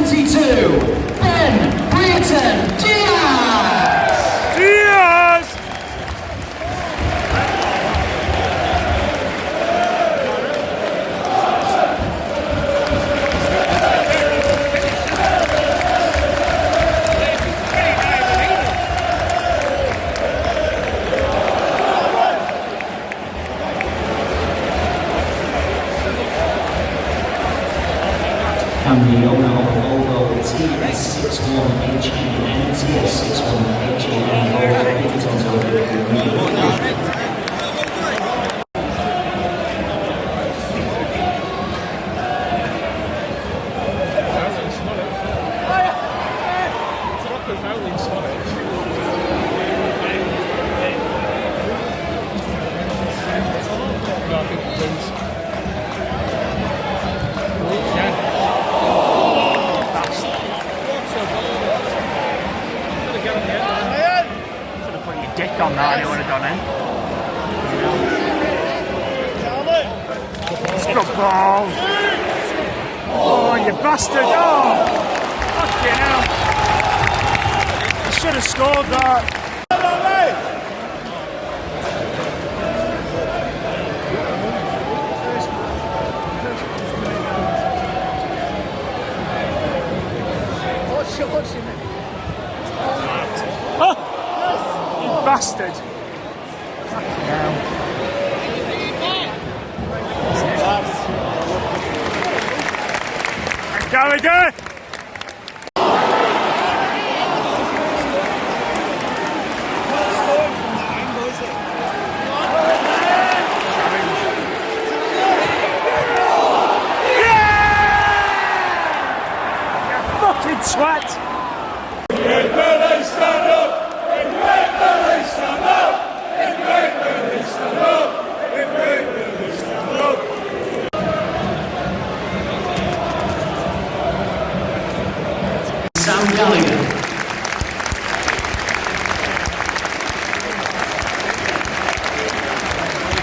22, Brereton Diaz! And the owner of Volvo TS61HEN, TS61HEN, dick on that, I would have gone in. It's a good ball. Oh, you bastard. Oh, fucking hell. You should have scored that. What's in it? Bastard! Fucking hell. Let's go again! Yeah! You fucking twat!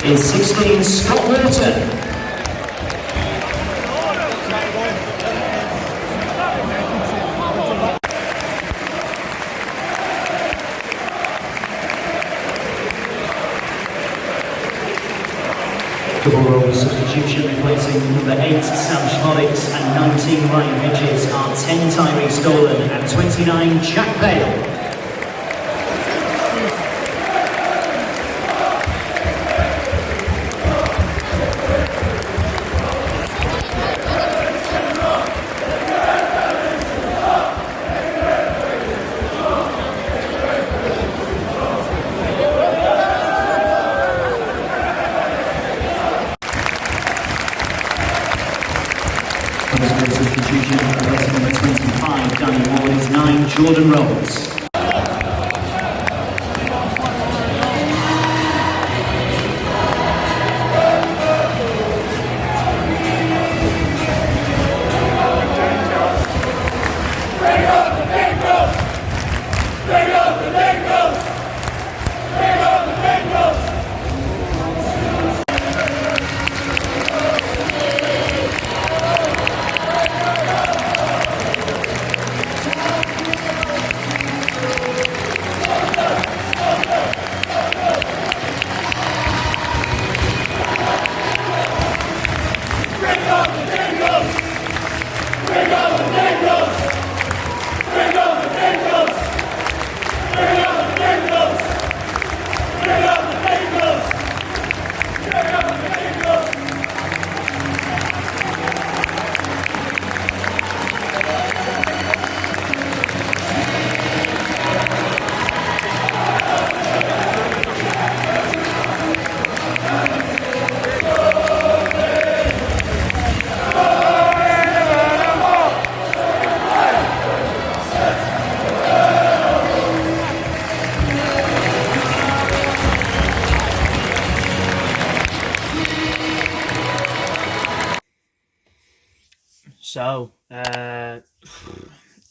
Is 16, Scott Walton. Double role substitution replacing number 8 Sam Schmolitz and 19 Ryan Hedges are 10 Tyree Stolen and 29 Jack Bale. Huddersfield substitution replacing number 25 Jakob Wards, 9 Jordan Roberts. So,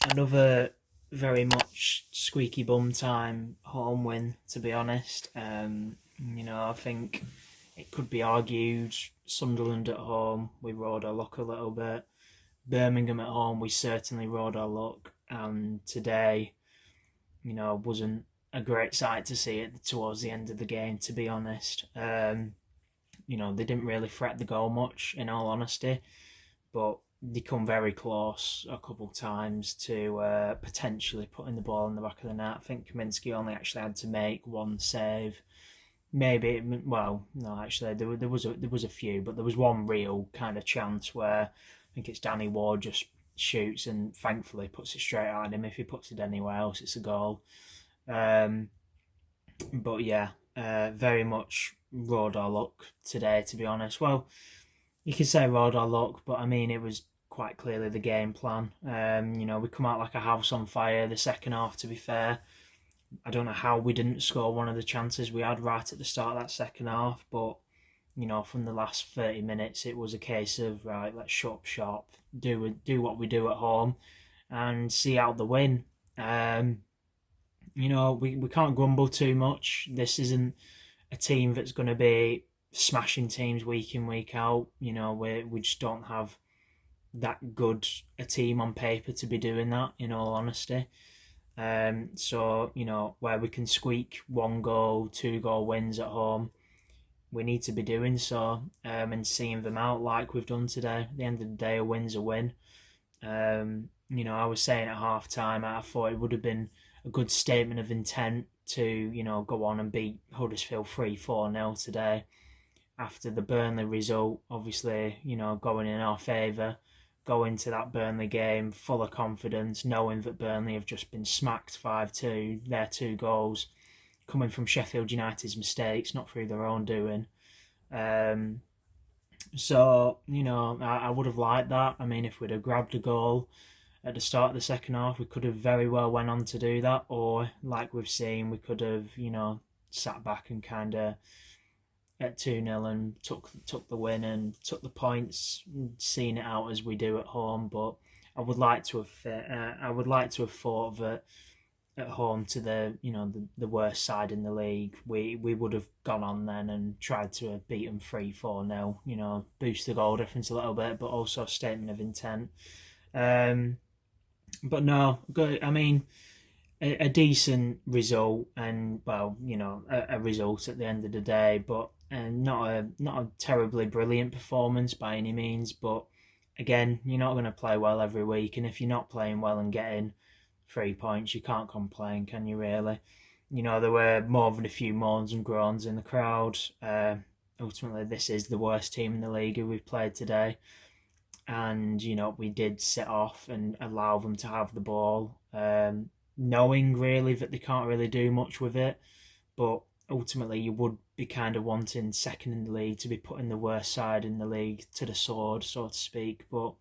another very much squeaky bum time home win, to be honest. You know, I think it could be argued Sunderland at home, we rode our luck a little bit, Birmingham at home, we certainly rode our luck, and today, wasn't a great sight to see it towards the end of the game, to be honest. They didn't really threat the goal much, in all honesty, but they come very close a couple of times to potentially putting the ball in the back of the net. I think Kaminsky only actually had to make one save. Maybe, well, no, actually, there was a few, but there was one real kind of chance where I think it's Danny Ward just shoots and thankfully puts it straight at him. If he puts it anywhere else, it's a goal. But yeah, very much rode our luck today, to be honest. Well, you could say rode our luck, but I mean, it was quite clearly the game plan. We come out like a house on fire the second half, to be fair. I don't know how we didn't score one of the chances we had right at the start of that second half, but, from the last 30 minutes, it was a case of, right, let's shut up shop, do what we do at home, and see out the win. We can't grumble too much. This isn't a team that's going to be smashing teams week in, week out. We just don't have that good a team on paper to be doing that, in all honesty. So, where we can squeak 1-goal, 2-goal wins at home, we need to be doing so, and seeing them out like we've done today. At the end of the day, a win's a win. I was saying at half time, I thought it would have been a good statement of intent to, go on and beat Huddersfield 3-4-0 today. After the Burnley result, obviously, going in our favour, go into that Burnley game full of confidence, knowing that Burnley have just been smacked 5-2, their 2 goals, coming from Sheffield United's mistakes, not through their own doing. So, I would have liked that. I mean, if we'd have grabbed a goal at the start of the second half, we could have very well went on to do that, or, like we've seen, we could have, sat back and kind of at 2-0 and took the win and took the points, seen it out as we do at home. But I would like to have thought that at home to the worst side in the league, we would have gone on then and tried to beat them 3-4-0. Boost the goal difference a little bit, but also a statement of intent. But no, good. I mean, a decent result, and a result at the end of the day, but not a terribly brilliant performance by any means. But again, you're not going to play well every week, and if you're not playing well and getting 3 points, you can't complain, can you really? There were more than a few moans and groans in the crowd. Ultimately, this is the worst team in the league who we've played today. And, we did sit off and allow them to have the ball, knowing really that they can't really do much with it. But ultimately, you would be kind of wanting second in the league to be putting the worst side in the league to the sword, so to speak. But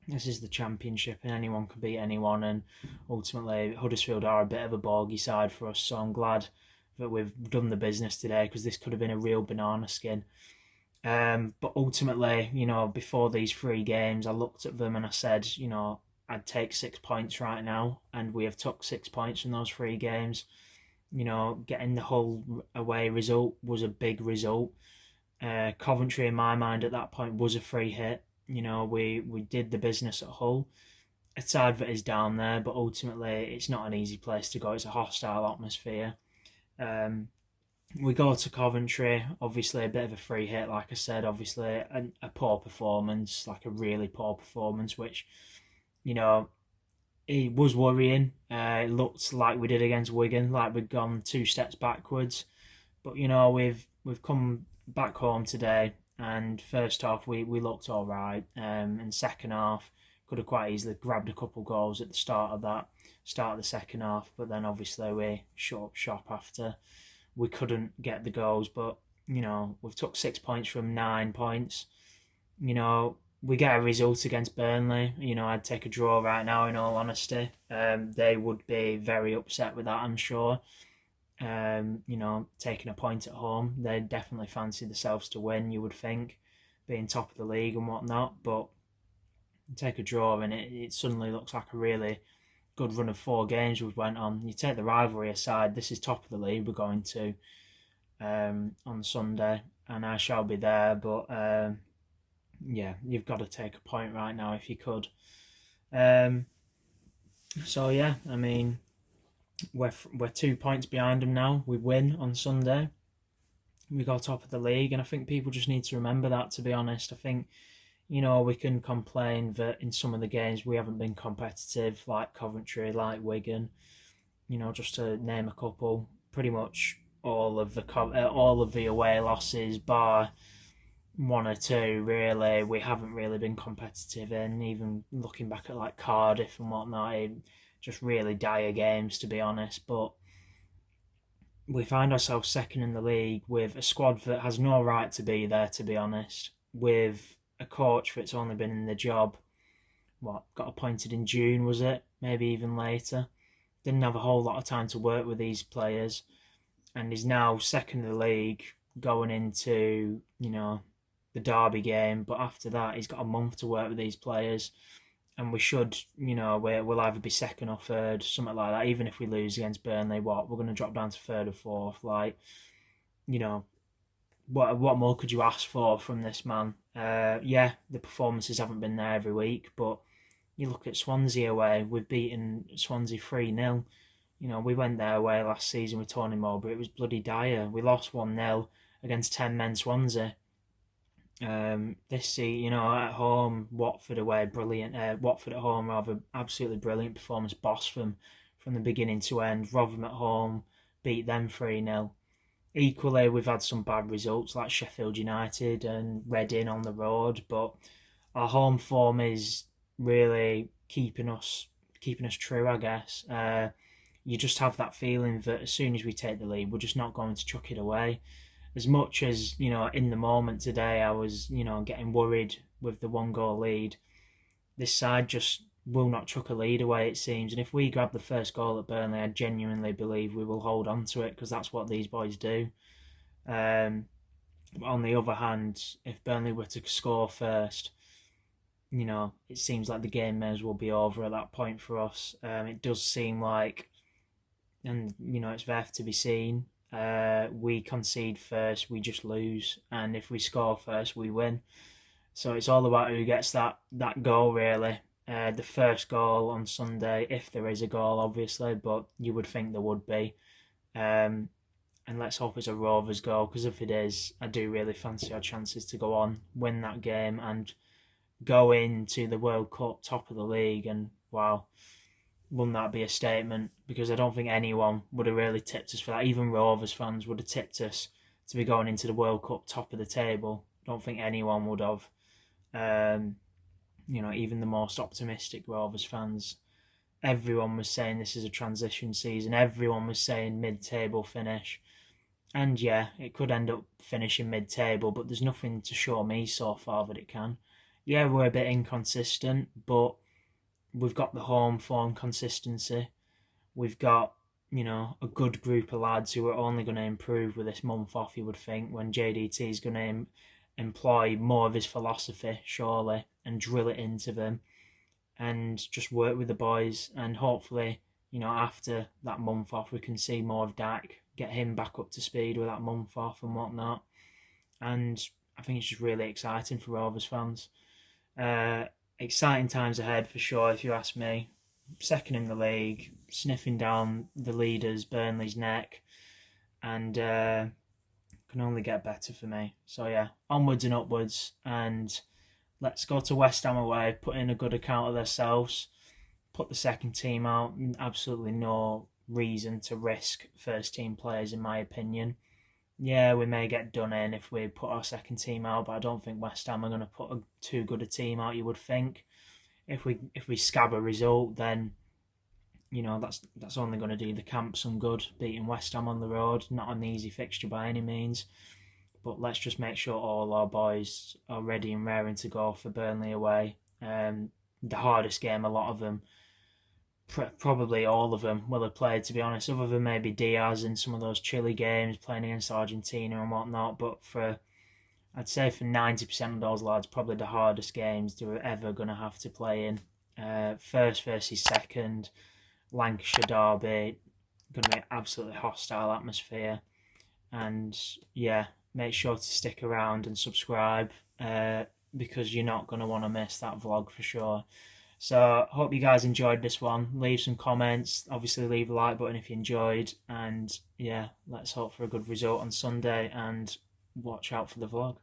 this is the Championship and anyone can beat anyone, and ultimately Huddersfield are a bit of a bogey side for us, so I'm glad that we've done the business today, because this could have been a real banana skin. But ultimately, before these 3 games, I looked at them and I said, I'd take 6 points right now, and we have took 6 points from those 3 games. Getting the Hull away result was a big result. Coventry, in my mind, at that point was a free hit. We did the business at Hull. A side that is down there, but ultimately it's not an easy place to go. It's a hostile atmosphere. We go to Coventry, obviously a bit of a free hit, like I said, obviously a poor performance, like a really poor performance, which, it was worrying. It looked like we did against Wigan, like we'd gone 2 steps backwards. But, we've come back home today, and first half we looked all right. And second half, could have quite easily grabbed a couple goals at the start of the second half, but then obviously we shut up shop after we couldn't get the goals. But we've took 6 points from 9 points. We get a result against Burnley. I'd take a draw right now, in all honesty. They would be very upset with that, I'm sure. Taking a point at home, they definitely fancy themselves to win, you would think, being top of the league and whatnot. But take a draw and it suddenly looks like a really good run of 4 games we've went on. You take the rivalry aside, this is top of the league we're going to on Sunday, and I shall be there. But yeah, you've got to take a point right now if you could. So yeah, I mean, we're 2 points behind them now. We win on Sunday, we go top of the league, and I think people just need to remember that. To be honest, I think, you know, we can complain that in some of the games we haven't been competitive, like Coventry, like Wigan, you know, just to name a couple. Pretty much all of the away losses, bar one or two, really, we haven't really been competitive in. Even looking back at like Cardiff and whatnot, just really dire games, to be honest. But we find ourselves second in the league with a squad that has no right to be there, to be honest. With a coach that's only been in the job, got appointed in June, was it? Maybe even later. Didn't have a whole lot of time to work with these players, and is now second in the league going into, you know, the Derby game. But after that, he's got a month to work with these players, and we should, you know, we'll either be second or third, something like that. Even if we lose against Burnley, we're going to drop down to third or fourth. Like, you know, what more could you ask for from this man? Yeah, the performances haven't been there every week, but you look at Swansea away, we've beaten Swansea 3-0. You know, we went their away last season with Tony Mowbray, it was bloody dire. We lost 1-0 against 10 men Swansea. You know, at home, Watford away, brilliant. Watford at home, rather, absolutely brilliant performance. Boss from the beginning to end. Rotherham at home, beat them 3-0. Equally, we've had some bad results like Sheffield United and Reading on the road, but our home form is really keeping us true, I guess. You just have that feeling that as soon as we take the lead, we're just not going to chuck it away. As much as, you know, in the moment today, I was, you know, getting worried with the 1-goal lead. This side just will not chuck a lead away, it seems. And if we grab the first goal at Burnley, I genuinely believe we will hold on to it, because that's what these boys do. On the other hand, if Burnley were to score first, you know, it seems like the game may as well be over at that point for us. It does seem like, and, you know, it's there to be seen. We concede first, we just lose, and if we score first, we win. So it's all about who gets that goal, really. The first goal on Sunday, if there is a goal, obviously, but you would think there would be. And let's hope it's a Rovers goal, because if it is, I do really fancy our chances to go on, win that game, and go into the World Cup top of the league. And wow, wouldn't that be a statement? Because I don't think anyone would have really tipped us for that. Even Rovers fans would have tipped us to be going into the World Cup top of the table. I don't think anyone would have. You know, even the most optimistic Rovers fans, everyone was saying this is a transition season. Everyone was saying mid-table finish. And yeah, it could end up finishing mid-table, but there's nothing to show me so far that it can. Yeah, we're a bit inconsistent, but we've got the home form consistency. We've got, you know, a good group of lads who are only going to improve with this month off, you would think, when JDT is going to employ more of his philosophy, surely, and drill it into them, and just work with the boys. And hopefully, you know, after that month off, we can see more of Dak, get him back up to speed with that month off and whatnot. And I think it's just really exciting for Rovers fans. Exciting times ahead for sure, if you ask me. Second in the league, sniffing down the leaders, Burnley's neck, and can only get better for me. So yeah, onwards and upwards, and let's go to West Ham away, put in a good account of themselves, put the second team out. Absolutely no reason to risk first team players, in my opinion. Yeah, we may get done in if we put our second team out, but I don't think West Ham are going to put too good a team out, you would think. If we scab a result, then, you know, that's only going to do the camp some good, beating West Ham on the road. Not an easy fixture by any means, but let's just make sure all our boys are ready and raring to go for Burnley away. The hardest game, a lot of them, probably all of them, will have played, to be honest, other than maybe Diaz in some of those Chile games, playing against Argentina and whatnot. But I'd say for 90% of those lads, probably the hardest games they're ever going to have to play in. First versus second, Lancashire derby, going to be an absolutely hostile atmosphere. And yeah, make sure to stick around and subscribe. because you're not going to want to miss that vlog for sure. So hope you guys enjoyed this one. Leave some comments, obviously leave a like button if you enjoyed, and yeah, let's hope for a good result on Sunday and watch out for the vlog.